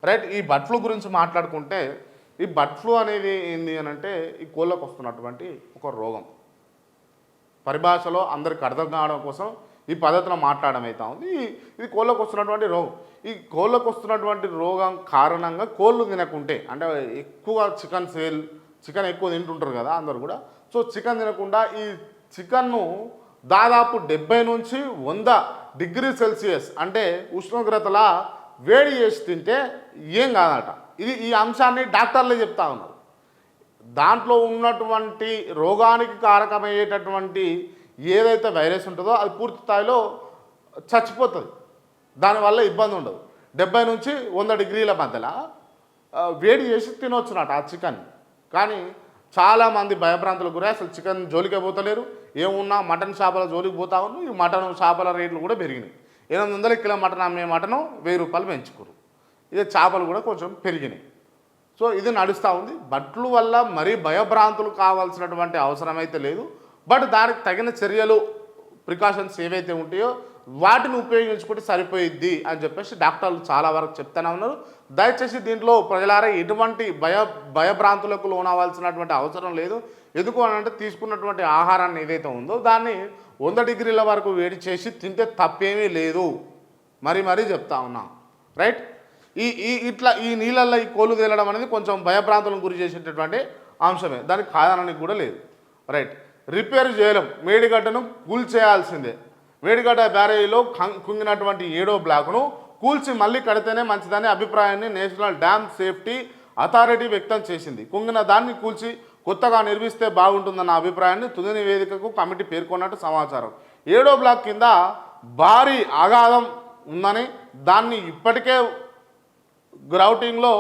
Right. ఈ bird flu గురించి మాట్లాడుకుంటే ఈ బర్డ్ ఫ్లూ అనేది ఏంది అని అంటే ఈ కోళ్ళకు వస్తున్నటువంటి ఒక రోగం. పరిభాషలో అందరికి అర్థం కావడం కోసం ఈ పద్ధతిలో మాట్లాడడం అవుతా ఉంది. ఇది కోళ్ళకు వస్తున్నటువంటి రోగం. ఈ కోళ్ళకు వస్తున్నటువంటి రోగం కారణంగా కోళ్ళు తినకుంటే అంటే ఎక్కువ చికెన్ ఎక్కువ తింటుంటారు కదా అందరు కూడా. సో చికెన్ తినకుండా ఈ చికెన్ను దాదాపు 70 నుంచి 100 డిగ్రీ సెల్సియస్ అంటే ఉష్ణోగ్రతల వేడి చేసి తింటే ఏం కాదట. ఈ అంశాన్ని డాక్టర్లే చెప్తా ఉన్నారు. దాంట్లో ఉన్నటువంటి రోగానికి కారకమయ్యేటటువంటి ఏదైతే వైరస్ ఉంటుందో అది పూర్తి స్థాయిలో చచ్చిపోతుంది. దానివల్ల ఇబ్బంది ఉండదు. 70 నుంచి 100 డిగ్రీల మధ్యలో వేడి చేసి తినొచ్చునట ఆ చికెన్. కానీ చాలామంది భయభ్రాంతులకు గురై అసలు చికెన్ జోలికే పోతలేరు. ఏమున్నా మటన్ షాపుల జోలికి పోతా ఉన్నారు. ఈ మటన్ షాపుల రేట్లు కూడా పెరిగినాయి. 800 కిలో మటన్ అమ్మే మటను 1000 రూపాయలు పెంచుకోరు. ఇదే చేపలు కూడా కొంచెం పెరిగినాయి. సో ఇది నడుస్తూ ఉంది. బర్డ్ ఫ్లూ వల్ల మరీ భయభ్రాంతులు కావాల్సినటువంటి అవసరం అయితే లేదు. బట్ దానికి తగిన చర్యలు ప్రికాషన్స్ ఏవైతే ఉంటాయో వాటిని ఉపయోగించుకుంటే సరిపోయిద్ది అని చెప్పేసి డాక్టర్లు చాలా వరకు చెప్తూనే ఉన్నారు. దయచేసి దీంట్లో ప్రజలారా ఎటువంటి భయభ్రాంతులకు లోనవ్వాల్సినటువంటి అవసరం లేదు. ఎందుకు అని అంటే తీసుకున్నటువంటి ఆహారాన్ని ఏదైతే ఉందో దాన్ని 100 డిగ్రీల వరకు వేడి చేసి తింటే తప్పేమీ లేదు. మరీ చెప్తా ఉన్నా. రైట్. ఈ నీళ్ళల్లో ఈ కోళ్ళు తేలడం అనేది కొంచెం భయభ్రాంతులను గురి చేసేటటువంటి అంశమే. దానికి కాదనడానికి కూడా లేదు. రైట్. రిపేర్ చేయలేం. మేడిగడ్డను కూల్చేయాల్సిందే. మేడిగడ్డ బ్యారేజీలో కుంగినటువంటి 7వ బ్లాక్ను కూల్చి మళ్ళీ కడితేనే మంచిదనే అభిప్రాయాన్ని నేషనల్ డ్యామ్ సేఫ్టీ అథారిటీ వ్యక్తం చేసింది. కుంగిన దాన్ని కూల్చి కొత్తగా నిర్మిస్తే బాగుంటుందన్న అభిప్రాయాన్ని తుది నివేదికకు కమిటీ పేర్కొన్నట్టు సమాచారం. 7వ బ్లాక్ కింద భారీ అగాధం ఉందని దాన్ని ఇప్పటికే గ్రౌటింగ్లో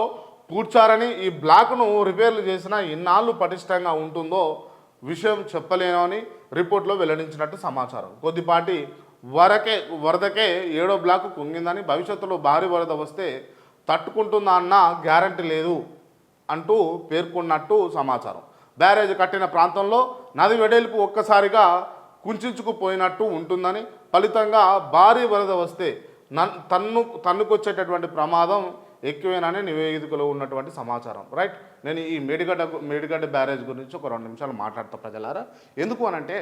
పూడ్చారని ఈ బ్లాక్ను రిపేర్లు చేసినా ఎన్నాళ్ళు పటిష్టంగా ఉంటుందో విషయం చెప్పలేనని రిపోర్ట్లో వెల్లడించినట్టు సమాచారం. కొద్దిపాటి వరదకే 7వ బ్లాక్ కుంగిందని భవిష్యత్తులో భారీ వరద వస్తే తట్టుకుంటుందా అన్న గ్యారంటీ లేదు అంటూ పేర్కొన్నట్టు సమాచారం. బ్యారేజ్ కట్టిన ప్రాంతంలో నది వెడల్పు ఒక్కసారిగా కుంచుకుపోయినట్టు ఉంటుందని ఫలితంగా భారీ వరద వస్తే తన్నుకొచ్చేటటువంటి ప్రమాదం ఎక్కువేనని నివేదికలో ఉన్నటువంటి సమాచారం. రైట్. నేను ఈ మేడిగడ్డ బ్యారేజ్ గురించి ఒక 2 నిమిషాలు మాట్లాడతా ప్రజలారా. ఎందుకు అనంటే